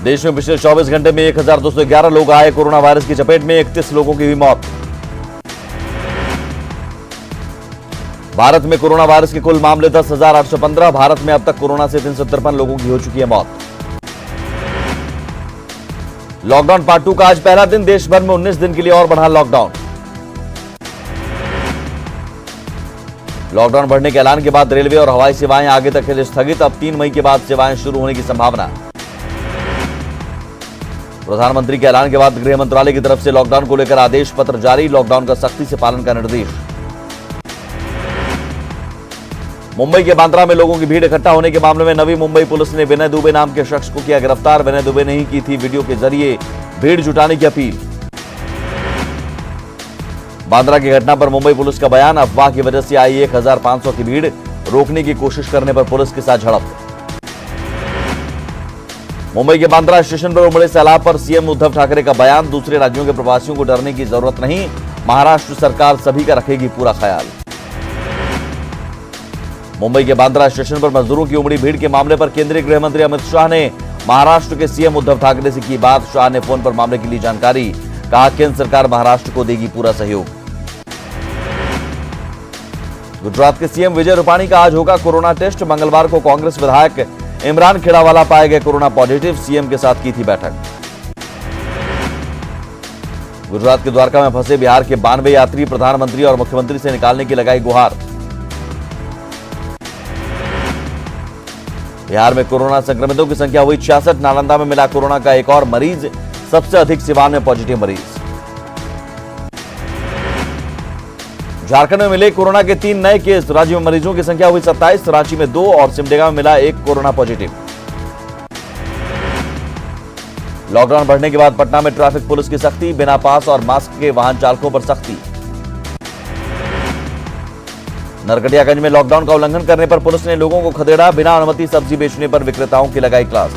देश में पिछले 24 घंटे में 1211 लोग आए कोरोना वायरस की चपेट में, 31 लोगों की हुई मौत। भारत में कोरोना वायरस के कुल मामले 10,815। भारत में अब तक कोरोना से 353 लोगों की हो चुकी है मौत। लॉकडाउन पार्ट 2 का आज पहला दिन, देश भर में 19 दिन के लिए और बढ़ा लॉकडाउन। लॉकडाउन बढ़ने के ऐलान के बाद रेलवे और हवाई सेवाएं आगे तक के लिए स्थगित। अब 3 मई के बाद सेवाएं शुरू होने की संभावना। प्रधानमंत्री के ऐलान के बाद गृह मंत्रालय की तरफ से लॉकडाउन को लेकर आदेश पत्र जारी, लॉकडाउन का सख्ती से पालन का निर्देश। मुंबई के बांद्रा में लोगों की भीड़ इकट्ठा होने के मामले में नवी मुंबई पुलिस ने विनय दुबे नाम के शख्स को किया गिरफ्तार। विनय दुबे ने ही की थी वीडियो के जरिए भीड़ जुटाने की अपील। बांद्रा की घटना पर मुंबई पुलिस का बयान, अफवाह की वजह से आई 1500 की भीड़, रोकने की कोशिश करने पर पुलिस के साथ झड़प। मुंबई के बांद्रा स्टेशन पर उमड़े सैलाब पर सीएम उद्धव ठाकरे का बयान, दूसरे राज्यों के प्रवासियों को डरने की जरूरत नहीं, महाराष्ट्र सरकार सभी का रखेगी पूरा ख्याल। मुंबई के बांद्रा स्टेशन पर मजदूरों की उमड़ी भीड़ के मामले पर केंद्रीय गृह मंत्री अमित शाह ने महाराष्ट्र के सीएम उद्धव ठाकरे से की बात। शाह ने फोन पर मामले की ली जानकारी, कहा केंद्र सरकार महाराष्ट्र को देगी पूरा सहयोग। गुजरात के सीएम विजय रूपाणी का आज होगा कोरोना टेस्ट। मंगलवार को कांग्रेस विधायक इमरान खेड़ावाला पाए गए कोरोना पॉजिटिव, सीएम के साथ की थी बैठक। गुजरात के द्वारका में फंसे बिहार के 92 यात्री प्रधानमंत्री और मुख्यमंत्री से निकालने की लगाई गुहार। बिहार में कोरोना संक्रमितों की संख्या हुई 66। नालंदा में मिला कोरोना का एक और मरीज, सबसे अधिक सिवान में पॉजिटिव मरीज। झारखंड में मिले कोरोना के 3 नए केस, राज्य में मरीजों की संख्या हुई 27, रांची में 2 और सिमडेगा में मिला 1 कोरोना पॉजिटिव। लॉकडाउन बढ़ने के बाद पटना में ट्रैफिक पुलिस की सख्ती, बिना पास और मास्क के वाहन चालकों पर सख्ती। नरकटियागंज में लॉकडाउन का उल्लंघन करने पर पुलिस ने लोगों को खदेड़ा, बिना अनुमति सब्जी बेचने पर विक्रेताओं की लगाई क्लास।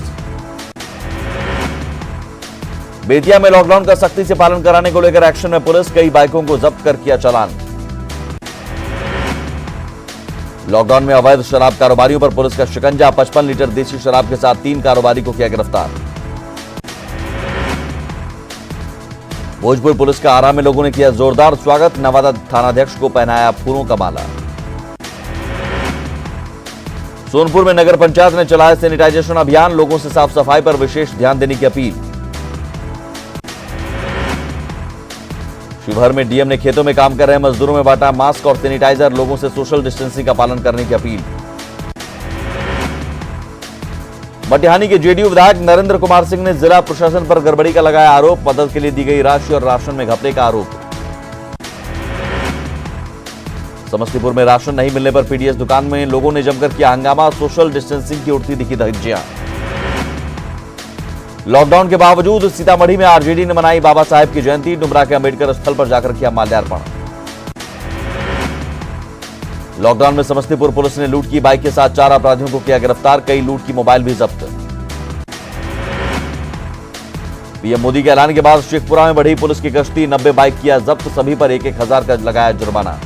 बेतिया में लॉकडाउन का सख्ती से पालन कराने को लेकर एक्शन में पुलिस, कई बाइकों को जब्त कर किया चालान। लॉकडाउन में अवैध शराब कारोबारियों पर पुलिस का शिकंजा, 55 लीटर देसी शराब के साथ 3 कारोबारी को किया गिरफ्तार। भोजपुर पुलिस का आरा में लोगों ने किया जोरदार स्वागत, नवादा थानाध्यक्ष को पहनाया फूलों का माला। सोनपुर में नगर पंचायत ने चलाया सैनिटाइजेशन अभियान, लोगों से साफ सफाई पर विशेष ध्यान देने की अपील। शिवहर में डीएम ने खेतों में काम कर रहे मजदूरों में बांटा मास्क और सैनिटाइजर, लोगों से सोशल डिस्टेंसिंग का पालन करने की अपील। मटिहानी के जेडीयू विधायक नरेंद्र कुमार सिंह ने जिला प्रशासन पर गड़बड़ी का लगाया आरोप, मदद के लिए दी गई राशि और राशन में घपले का आरोप। समस्तीपुर में राशन नहीं मिलने पर पीडीएस दुकान में लोगों ने जमकर किया हंगामा, सोशल डिस्टेंसिंग की उड़ती दिखी धज्जियां। लॉकडाउन के बावजूद सीतामढ़ी में आरजेडी ने मनाई बाबा साहेब की जयंती, डुमरा के अंबेडकर स्थल पर जाकर किया माल्यार्पण। लॉकडाउन में समस्तीपुर पुलिस ने लूट की बाइक के साथ 4 अपराधियों को किया गिरफ्तार, कई लूट की मोबाइल भी जब्त। पीएम मोदी के ऐलान के बाद शेखपुरा में बढ़ी पुलिस की गश्ती, 90 बाइक किया जब्त, सभी पर 1-1 हजार का लगाया जुर्माना।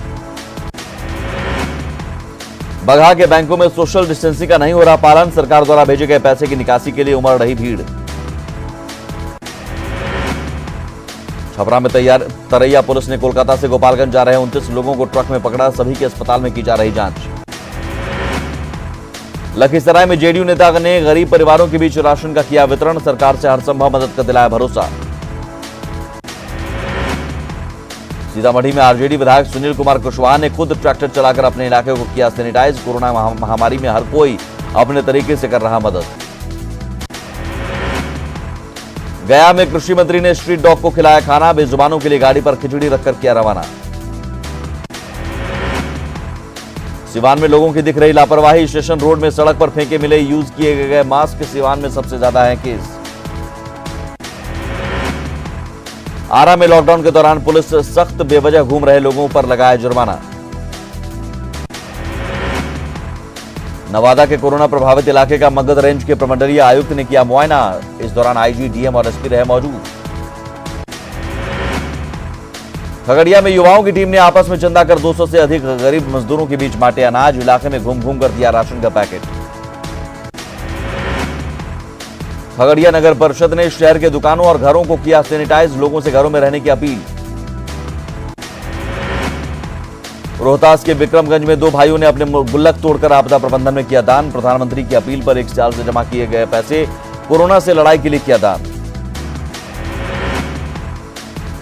बगहा के बैंकों में सोशल डिस्टेंसिंग का नहीं हो रहा पालन, सरकार द्वारा भेजे गए पैसे की निकासी के लिए उमड़ रही भीड़। छपरा में तरैया पुलिस ने कोलकाता से गोपालगंज जा रहे 29 लोगों को ट्रक में पकड़ा, सभी के अस्पताल में की जा रही जांच। लखीसराय में जेडीयू नेता ने गरीब परिवारों के बीच राशन का किया वितरण, सरकार से हर संभव मदद का दिलाया भरोसा। सीतामढ़ी में आरजेडी विधायक सुनील कुमार कुशवाहा ने खुद ट्रैक्टर चलाकर अपने इलाके को किया सैनिटाइज, कोरोना महामारी में हर कोई अपने तरीके से कर रहा मदद। गया में कृषि मंत्री ने स्ट्रीट डॉग को खिलाया खाना, बेजुबानों के लिए गाड़ी पर खिचड़ी रखकर किया रवाना। सिवान में लोगों की दिख रही लापरवाही, स्टेशन रोड में सड़क पर फेंके मिले यूज किए गए मास्क, सिवान में सबसे ज्यादा है केस। आरा में लॉकडाउन के दौरान पुलिस सख्त, बेवजह घूम रहे लोगों पर लगाया जुर्माना। नवादा के कोरोना प्रभावित इलाके का मगध रेंज के प्रमंडलीय आयुक्त ने किया मुआयना, इस दौरान आईजी, डीएम और एसपी रहे मौजूद। खगड़िया में युवाओं की टीम ने आपस में चंदा कर 200 से अधिक गरीब मजदूरों के बीच बांटे अनाज, इलाके में घूम घूम कर दिया राशन का पैकेट। खगड़िया नगर परिषद ने शहर के दुकानों और घरों को किया सैनिटाइज, लोगों से घरों में रहने की अपील। रोहतास के विक्रमगंज में दो भाइयों ने अपने गुल्लक तोड़कर आपदा प्रबंधन में किया दान। प्रधानमंत्री की अपील पर 1 साल से जमा किए गए पैसे कोरोना से लड़ाई के लिए किया दान।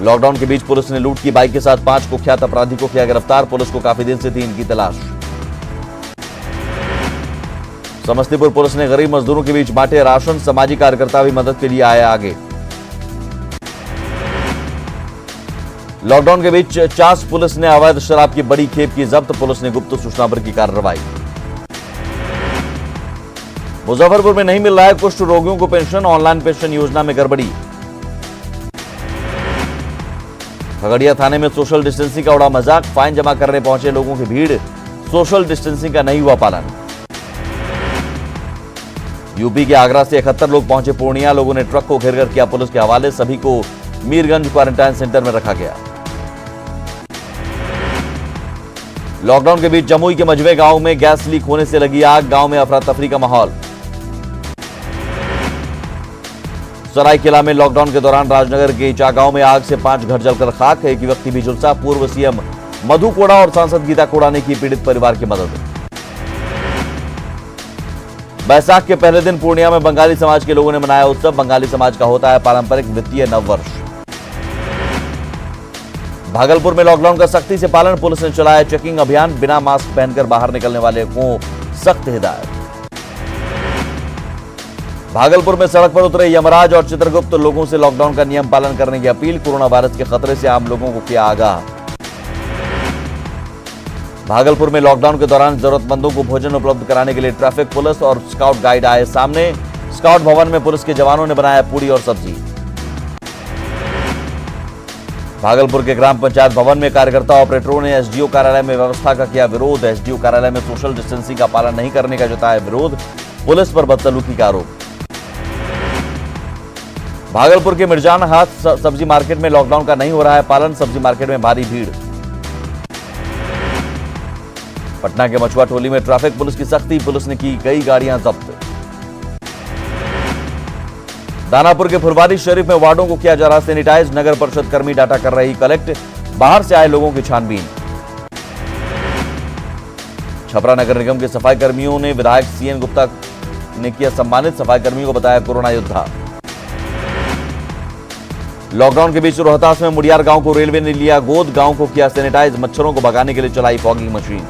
लॉकडाउन के बीच पुलिस ने लूट की बाइक के साथ 5 कुख्यात अपराधी को किया गिरफ्तार। पुलिस को काफी दिन से थी इनकी तलाश। समस्तीपुर पुलिस ने गरीब मजदूरों के बीच बांटे राशन, सामाजिक कार्यकर्ता भी मदद के लिए आए आगे। लॉकडाउन के बीच चास पुलिस ने अवैध शराब की बड़ी खेप की जब्त। पुलिस ने गुप्त सूचना पर की कार्रवाई। मुजफ्फरपुर में नहीं मिल रहा है कुष्ठ रोगियों को पेंशन, ऑनलाइन पेंशन योजना में गड़बड़ी। खगड़िया थाने में सोशल डिस्टेंसिंग का उड़ा मजाक, फाइन जमा करने पहुंचे लोगों की भीड़, सोशल डिस्टेंसिंग का नहीं हुआ पालन। यूपी के आगरा से 71 लोग पहुंचे पूर्णिया, लोगों ने ट्रक को घेरकर किया पुलिस के हवाले, सभी को मीरगंज क्वारंटाइन सेंटर में रखा गया। लॉकडाउन के बीच जमुई के मझवे गांव में गैस लीक होने से लगी आग, गांव में अफरा तफरी का माहौल। सरायकेला में लॉकडाउन के दौरान राजनगर के ईचा गांव में आग से 5 घर जलकर खाक, एक व्यक्ति भी झुलसा। पूर्व सीएम मधु कोड़ा और सांसद गीता कोड़ा ने की पीड़ित परिवार की मदद। बैसाख के पहले दिन पूर्णिया में बंगाली समाज के लोगों ने मनाया उत्सव। बंगाली समाज का होता है पारंपरिक वित्तीय नववर्ष। भागलपुर में लॉकडाउन का सख्ती से पालन, पुलिस ने चलाया चेकिंग अभियान, बिना मास्क पहनकर बाहर निकलने वाले को सख्त हिदायत। भागलपुर में सड़क पर उतरे यमराज और चित्रगुप्त, लोगों से लॉकडाउन का नियम पालन करने की अपील, कोरोना वायरस के खतरे से आम लोगों को किया आगाह। भागलपुर में लॉकडाउन के दौरान जरूरतमंदों को भोजन उपलब्ध कराने के लिए ट्रैफिक पुलिस और स्काउट गाइड आए सामने। स्काउट भवन में पुलिस के जवानों ने बनाया पूरी और सब्जी। भागलपुर के ग्राम पंचायत भवन में कार्यकर्ता ऑपरेटरों ने एसडीओ कार्यालय में व्यवस्था का किया विरोध। एसडीओ कार्यालय में सोशल डिस्टेंसिंग का पालन नहीं करने का जताया विरोध, पुलिस पर बदसलूकी का आरोप। भागलपुर के मिर्जान हाट सब्जी मार्केट में लॉकडाउन का नहीं हो रहा है पालन, सब्जी मार्केट में भारी भीड़। पटना के मछुआ टोली में ट्रैफिक पुलिस की सख्ती, पुलिस ने की कई गाड़ियां जब्त। दानापुर के फुलवारी शरीफ में वार्डों को किया जा रहा सैनिटाइज, नगर परिषद कर्मी डाटा कर रही कलेक्ट, बाहर से आए लोगों की छानबीन। छपरा नगर निगम के सफाई कर्मियों ने विधायक सीएन गुप्ता ने किया सम्मानित, सफाई कर्मियों को बताया कोरोना योद्धा। लॉकडाउन के बीच रोहतास में मुड़ियार गांव को रेलवे ने लिया गोद, गांव को किया सैनिटाइज, मच्छरों को भगाने के लिए चलाई फॉगिंग मशीन।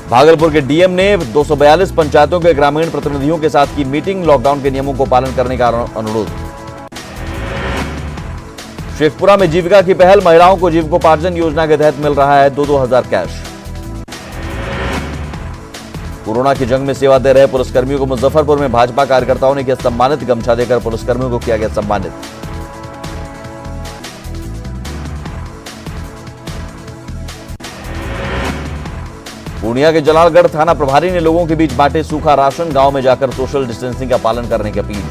भागलपुर के डीएम ने 242 पंचायतों के ग्रामीण प्रतिनिधियों के साथ की मीटिंग, लॉकडाउन के नियमों को पालन करने का अनुरोध। शेखपुरा में जीविका की पहल, महिलाओं को जीविकोपार्जन योजना के तहत मिल रहा है 2-2 हजार कैश। कोरोना की जंग में सेवा दे रहे पुलिसकर्मियों को मुजफ्फरपुर में भाजपा कार्यकर्ताओं ने किया सम्मानित, गमछा देकर पुलिसकर्मियों को किया गया सम्मानित। पूर्णिया के जलालगढ़ थाना प्रभारी ने लोगों के बीच बांटे सूखा राशन, गांव में जाकर सोशल डिस्टेंसिंग का पालन करने की अपील।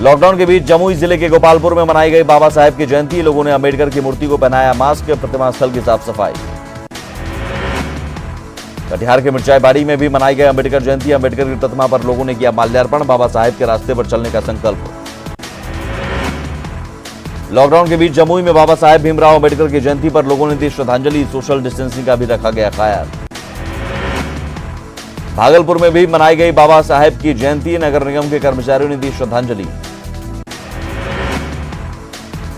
लॉकडाउन के बीच जमुई जिले के गोपालपुर में मनाई गई बाबा साहेब की जयंती, लोगों ने अंबेडकर की मूर्ति को पहनाया मास्क, प्रतिमा स्थल की साफ सफाई। कटिहार के मिर्चाईबाड़ी में भी मनाई गई अंबेडकर जयंती, अंबेडकर की प्रतिमा पर लोगों ने किया माल्यार्पण, बाबा साहेब के रास्ते पर चलने का संकल्प। लॉकडाउन के बीच जमुई में बाबा साहेब भीमराव अंबेडकर की जयंती पर लोगों ने दी श्रद्धांजलि, सोशल डिस्टेंसिंग का भी रखा गया ख्याल। भागलपुर में भी मनाई गई बाबा साहेब की जयंती, नगर निगम के कर्मचारियों ने दी श्रद्धांजलि।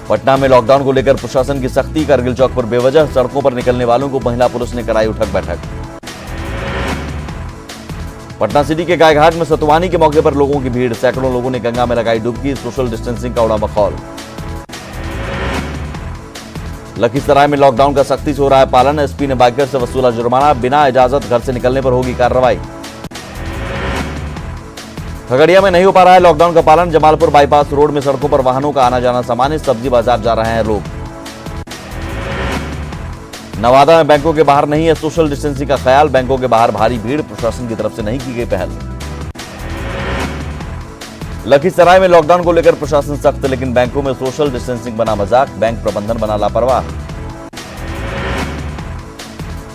पटना में लॉकडाउन को लेकर प्रशासन की सख्ती, करगिल चौक पर बेवजह सड़कों पर निकलने वालों को महिला पुलिस ने कराई उठक बैठक। पटना सिटी के गायघाट में सतुवानी के मौके पर लोगों की भीड़, सैकड़ों लोगों ने गंगा में लगाई डुबकी, सोशल डिस्टेंसिंग का उड़ा मखौल। लखीसराय में लॉकडाउन का सख्ती से हो रहा है पालन, एसपी ने बाइकर से वसूला जुर्माना, बिना इजाजत घर से निकलने पर होगी कार्रवाई। खगड़िया में नहीं हो पा रहा है लॉकडाउन का पालन, जमालपुर बाईपास रोड में सड़कों पर वाहनों का आना जाना सामान्य, सब्जी बाजार जा रहे हैं लोग। नवादा में बैंकों के बाहर नहीं है सोशल डिस्टेंसिंग का ख्याल, बैंकों के बाहर भारी भीड़, प्रशासन की तरफ से नहीं की गई पहल। लखीसराय में लॉकडाउन को लेकर प्रशासन सख्त, लेकिन बैंकों में सोशल डिस्टेंसिंग बना मजाक, बैंक प्रबंधन बना लापरवाह।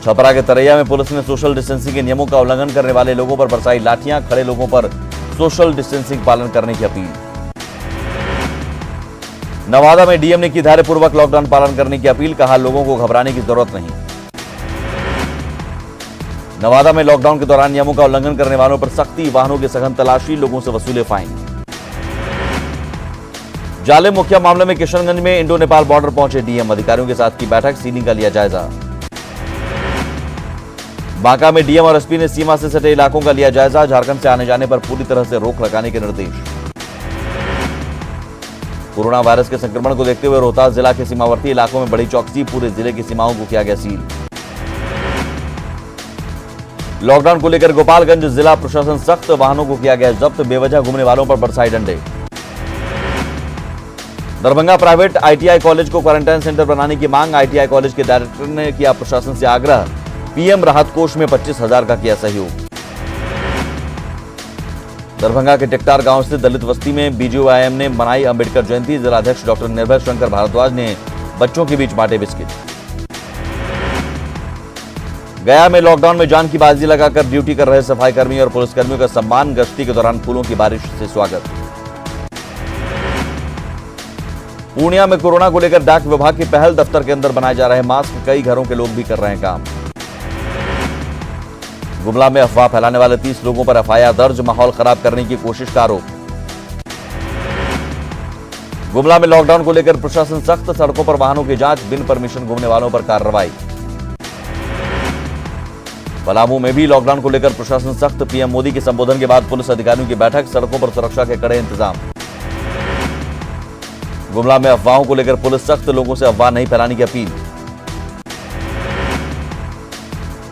छपरा के तरैया में पुलिस ने सोशल डिस्टेंसिंग के नियमों का उल्लंघन करने वाले लोगों पर बरसाई लाठियां, खड़े लोगों पर सोशल डिस्टेंसिंग पालन करने की अपील। नवादा में डीएम ने की धैर्यपूर्वक लॉकडाउन पालन करने की अपील, कहा लोगों को घबराने की जरूरत नहीं। नवादा में लॉकडाउन के दौरान नियमों का उल्लंघन करने वालों पर सख्ती, वाहनों की सघन तलाशी, लोगों से वसूले फाइन। जालिम मुखिया मामले में किशनगंज में इंडो नेपाल बॉर्डर पहुंचे डीएम, अधिकारियों के साथ की बैठक, सीलिंग का लिया जायजा। बांका में डीएम और एसपी ने सीमा से सटे इलाकों का लिया जायजा, झारखंड से आने जाने पर पूरी तरह से रोक लगाने के निर्देश। कोरोना वायरस के संक्रमण को देखते हुए रोहतास जिला के सीमावर्ती इलाकों में बड़ी चौकसी, पूरे जिले की सीमाओं को किया गया सील। लॉकडाउन को लेकर गोपालगंज जिला प्रशासन सख्त, वाहनों को किया गया जब्त, बेवजह घूमने वालों पर बरसाए डंडे। दरभंगा प्राइवेट आईटीआई कॉलेज को क्वारंटाइन सेंटर बनाने की मांग, आईटीआई कॉलेज के डायरेक्टर ने किया प्रशासन से आग्रह, पीएम राहत कोष में 25,000 का किया सहयोग। दरभंगा के टेक्टार गांव स्थित दलित बस्ती में बीजेआईएम ने मनाई अंबेडकर जयंती, जिलाध्यक्ष डॉक्टर निर्भय शंकर भारद्वाज ने बच्चों के बीच बांटे बिस्किट। गया में लॉकडाउन में जान की बाजी लगाकर ड्यूटी कर रहे सफाई कर्मी और पुलिसकर्मियों का सम्मान, गश्ती के दौरान फूलों की बारिश से स्वागत। पूर्णिया में कोरोना को लेकर डाक विभाग की पहल, दफ्तर के अंदर बनाए जा रहे मास्क, कई घरों के लोग भी कर रहे हैं काम। गुमला में अफवाह फैलाने वाले 30 लोगों पर एफआईआर दर्ज, माहौल खराब करने की कोशिश का आरोप। गुमला में लॉकडाउन को लेकर प्रशासन सख्त, सड़कों पर वाहनों की जांच, बिन परमिशन घूमने वालों पर कार्रवाई। पलामू में भी लॉकडाउन को लेकर प्रशासन सख्त, पीएम मोदी के संबोधन के बाद पुलिस अधिकारियों की बैठक, सड़कों पर सुरक्षा के कड़े इंतजाम। गुमला में अफवाहों को लेकर पुलिस सख्त, लोगों से अफवाह नहीं फैलाने की अपील।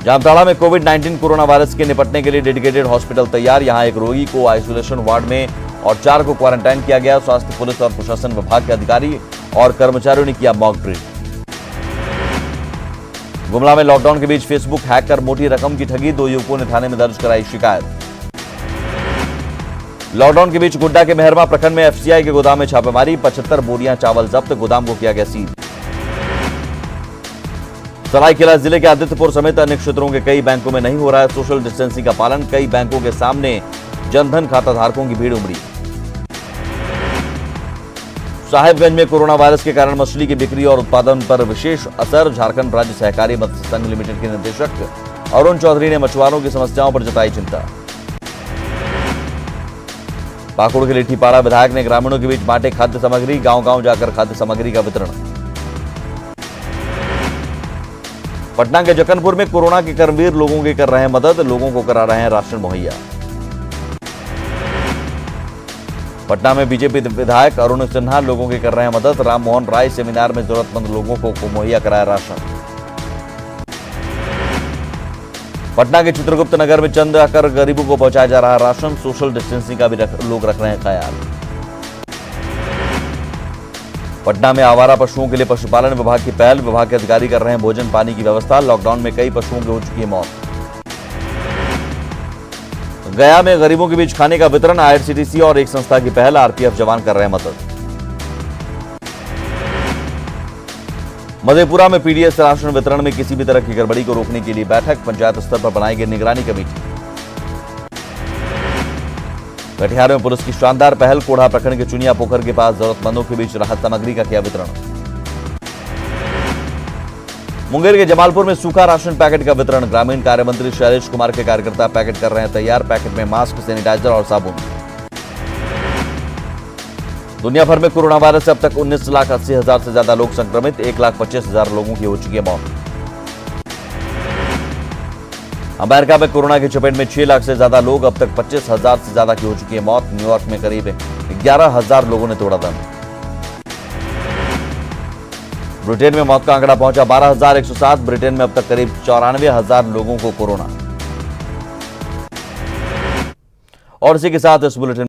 जामताड़ा में कोविड-19 कोरोना वायरस के निपटने के लिए डेडिकेटेड हॉस्पिटल तैयार, यहां एक रोगी को आइसोलेशन वार्ड में और 4 को क्वारंटाइन किया गया। स्वास्थ्य, पुलिस और प्रशासन विभाग के अधिकारी और कर्मचारियों ने किया मॉक ड्रिल। गुमला में लॉकडाउन के बीच फेसबुक हैक कर मोटी रकम की ठगी, 2 युवकों ने थाने में दर्ज कराई शिकायत। लॉकडाउन के बीच गोड्डा के मेहरमा प्रखंड में एफसीआई के गोदाम में छापेमारी, 75 बोरियां चावल जब्त, गोदाम को किया गया सील। सरायकेला जिले के आदित्यपुर समेत अन्य क्षेत्रों के कई बैंकों में नहीं हो रहा है सोशल डिस्टेंसिंग का पालन, कई बैंकों के सामने जनधन खाता धारकों की भीड़ उमड़ी। साहिबगंज में कोरोना वायरस के कारण मछली की बिक्री और उत्पादन पर विशेष असर, झारखंड राज्य सहकारी मत्स्य संघ लिमिटेड के निदेशक अरुण चौधरी ने मछुआरों की समस्याओं पर जताई चिंता। पाकुड़ के लिट्टीपाड़ा विधायक ने ग्रामीणों के बीच बांटे खाद्य सामग्री, गांव-गांव जाकर खाद्य सामग्री का वितरण। पटना के जक्कनपुर में कोरोना के कर्मवीर लोगों की कर रहे हैं मदद, लोगों को करा रहे हैं राशन मुहैया। पटना में बीजेपी विधायक अरुण सिन्हा लोगों की कर रहे हैं मदद, राम मोहन राय सेमिनार में जरूरतमंद लोगों को मुहैया कराया राशन। पटना के चित्रगुप्त नगर में चंद आकर गरीबों को पहुंचाया जा रहा राशन, सोशल डिस्टेंसिंग का भी लोग रख रहे हैं ख्याल। पटना में आवारा पशुओं के लिए पशुपालन विभाग की पहल, विभाग के अधिकारी कर रहे हैं भोजन पानी की व्यवस्था, लॉकडाउन में कई पशुओं की हो चुकी है मौत। गया में गरीबों के बीच खाने का वितरण, आईआरसीटीसी और एक संस्था की पहल, आरपीएफ जवान कर रहे हैं मदद। मधेपुरा में पीडीएस राशन वितरण में किसी भी तरह की गड़बड़ी को रोकने के लिए बैठक, पंचायत स्तर पर बनाई गई निगरानी कमेटी। कटिहार में पुलिस की शानदार पहल, कोढ़ा प्रखंड के चुनिया पोखर के पास जरूरतमंदों के बीच राहत सामग्री का किया वितरण। मुंगेर के जमालपुर में सूखा राशन पैकेट का वितरण, ग्रामीण कार्य मंत्री शैलेश कुमार के कार्यकर्ता पैकेट कर रहे हैं तैयार, पैकेट में मास्क, सैनिटाइजर और साबुन। दुनिया भर में कोरोना वायरस से अब तक 19,80,000 से ज्यादा लोग संक्रमित, 1,25,000 लोगों की हो चुकी है मौत। अमेरिका में कोरोना की चपेट में 6 लाख से ज्यादा लोग, अब तक 25,000 से ज्यादा की हो चुकी है मौत। न्यूयॉर्क में करीब 11,000 लोगों ने तोड़ा दम। ब्रिटेन में मौत का आंकड़ा पहुंचा 12,107, ब्रिटेन में अब तक करीब 94,000 लोगों को कोरोना। और इसी के साथ इस बुलेटिन